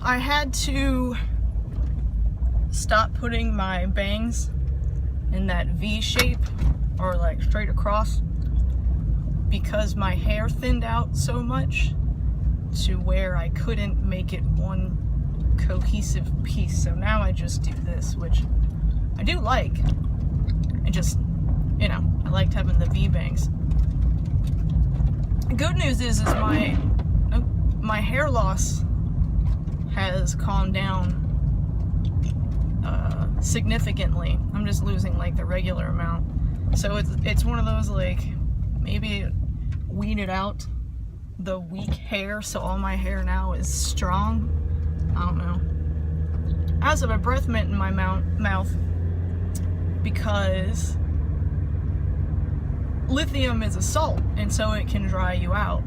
I had to stop putting my bangs in that V shape or like straight across because my hair thinned out so much to where I couldn't make it one cohesive piece. So now I just do this, which I do like. I just, you know, I liked having the V bangs. The good news is my hair loss has calmed down significantly. I'm just losing like the regular amount. So it's one of those, like, maybe it weeded out the weak hair, so all my hair now is strong. I don't know. I also have a breath mint in my mouth because lithium is a salt, and so it can dry you out.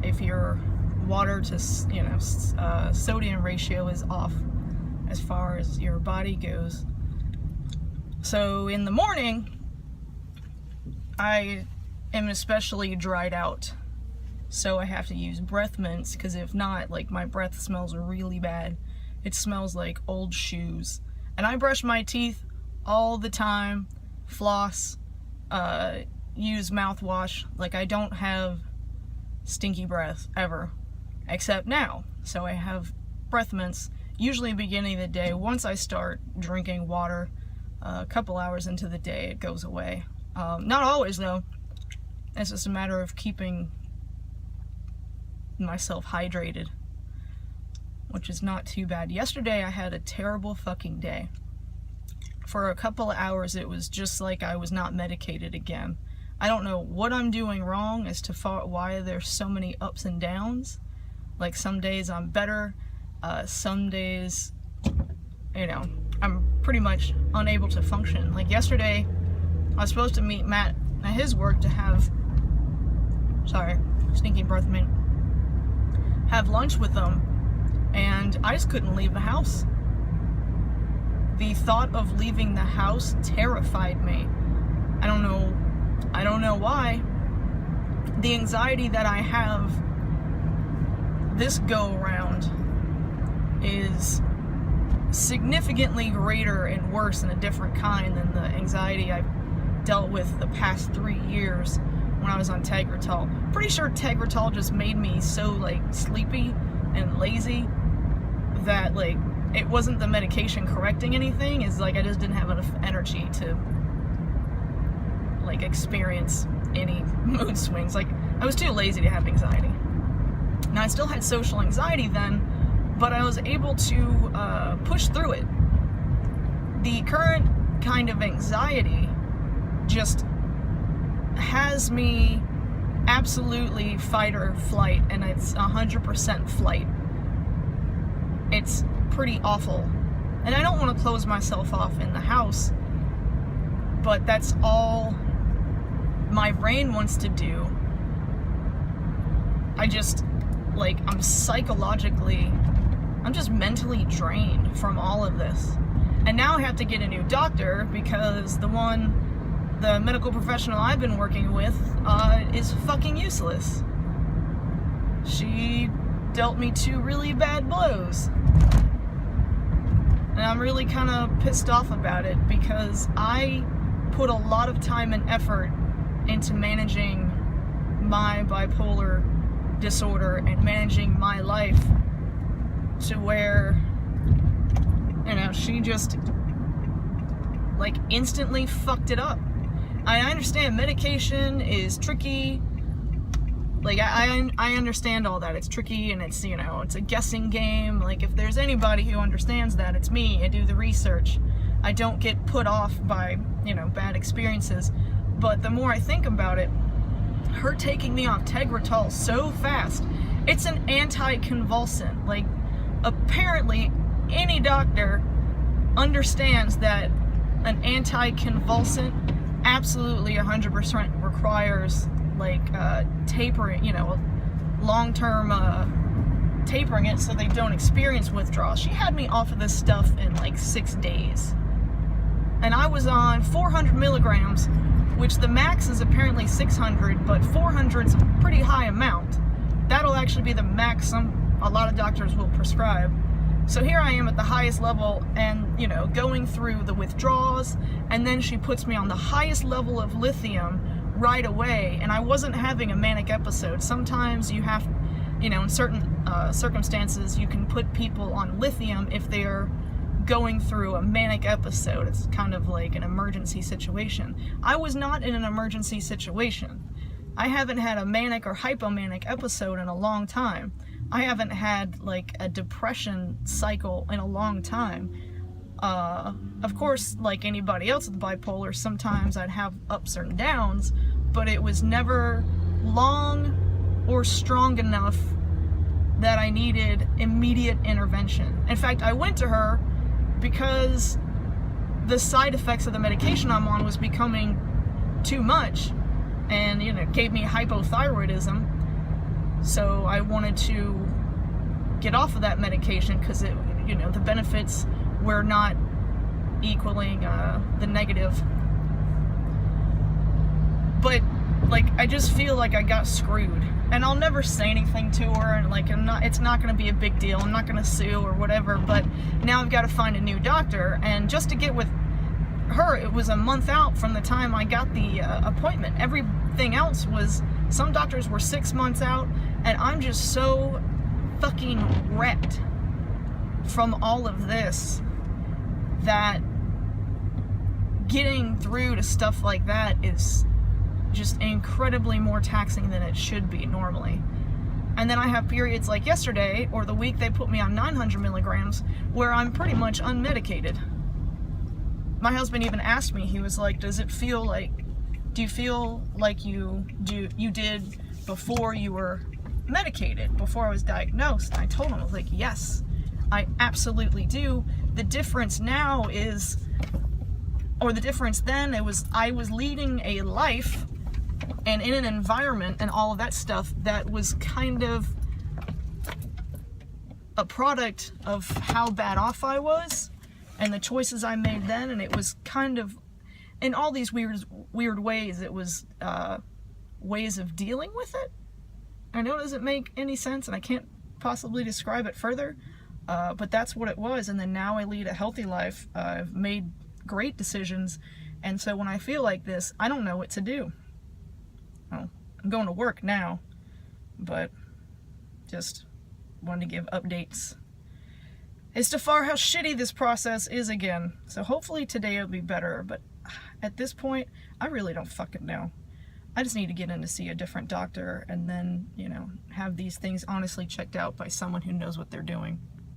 If your water to, sodium ratio is off as far as your body goes. So in the morning, I am especially dried out. So I have to use breath mints, because if not, like, my breath smells really bad. It smells like old shoes. And I brush my teeth all the time, floss, use mouthwash. Like, I don't have stinky breath ever, except now. So I have breath mints, usually beginning of the day. Once I start drinking water, a couple hours into the day, it goes away. Not always, though. It's just a matter of keeping myself hydrated, which is not too bad. Yesterday I had a terrible fucking day. For a couple of hours it was just like I was not medicated again. I don't know what I'm doing wrong as to why there's so many ups and downs. Like, some days I'm better, some days, you know, I'm pretty much unable to function. Like yesterday I was supposed to meet Matt at his work to have, stinky breath mint, have lunch with them, and I just couldn't leave the house. The thought of leaving the house terrified me. I don't know why. The anxiety that I have this go around is significantly greater and worse and a different kind than the anxiety I've dealt with the past 3 years when I was on Tegretol. Pretty sure Tegretol just made me so, like, sleepy and lazy that, like, it wasn't the medication correcting anything. It's like I just didn't have enough energy to, like, experience any mood swings. Like, I was too lazy to have anxiety. Now, I still had social anxiety then, but I was able to push through it. The current kind of anxiety just has me absolutely fight or flight, and it's 100% flight. It's pretty awful. And I don't want to close myself off in the house, but that's all my brain wants to do. I'm just mentally drained from all of this. And now I have to get a new doctor because the medical professional I've been working with is fucking useless. She dealt me 2 really bad blows. And I'm really kind of pissed off about it because I put a lot of time and effort into managing my bipolar disorder and managing my life to where, you know, she just, like, instantly fucked it up. I understand medication is tricky. Like, I understand all that. It's tricky and it's, you know, it's a guessing game. Like, if there's anybody who understands that, it's me. I do the research. I don't get put off by, you know, bad experiences. But the more I think about it, her taking me off Tegretol so fast, it's an anticonvulsant. Like, apparently any doctor understands that an anticonvulsant absolutely 100% requires, like, tapering, you know, long-term tapering it so they don't experience withdrawal. She had me off of this stuff in like 6 days. And I was on 400 milligrams, which the max is apparently 600, but 400's a pretty high amount. That'll actually be the max some a lot of doctors will prescribe. So here I am at the highest level and, you know, going through the withdrawals, and then she puts me on the highest level of lithium right away, and I wasn't having a manic episode. Sometimes you have, you know, in certain circumstances, you can put people on lithium if they're going through a manic episode. It's kind of like an emergency situation. I was not in an emergency situation. I haven't had a manic or hypomanic episode in a long time. I haven't had like a depression cycle in a long time. Of course, like anybody else with bipolar, sometimes I'd have ups and downs, but it was never long or strong enough that I needed immediate intervention. In fact, I went to her because the side effects of the medication I'm on was becoming too much, and, you know, it gave me hypothyroidism. So I wanted to get off of that medication because it, you know, the benefits were not equaling the negative. But like, I just feel like I got screwed, and I'll never say anything to her, and like, it's not going to be a big deal. I'm not going to sue or whatever. But now I've got to find a new doctor, and just to get with her, it was a month out from the time I got the appointment. Everything else was, some doctors were 6 months out, and I'm just so fucking wrecked from all of this that getting through to stuff like that is just incredibly more taxing than it should be normally. And then I have periods like yesterday, or the week they put me on 900 milligrams, where I'm pretty much unmedicated. My husband even asked me, he was like, do you feel like you did before you were medicated, before I was diagnosed? And I told him, I was like, yes, I absolutely do. The difference now is, or the difference then, I was leading a life and in an environment and all of that stuff that was kind of a product of how bad off I was and the choices I made then, and it was kind of, in all these weird ways, it was ways of dealing with it. I know it doesn't make any sense, and I can't possibly describe it further, but that's what it was. And then now I lead a healthy life. I've made great decisions, and so when I feel like this, I don't know what to do. Well, I'm going to work now, but just wanted to give updates as to far how shitty this process is again. So hopefully today will be better, but at this point, I really don't fucking know. I just need to get in to see a different doctor and then, you know, have these things honestly checked out by someone who knows what they're doing.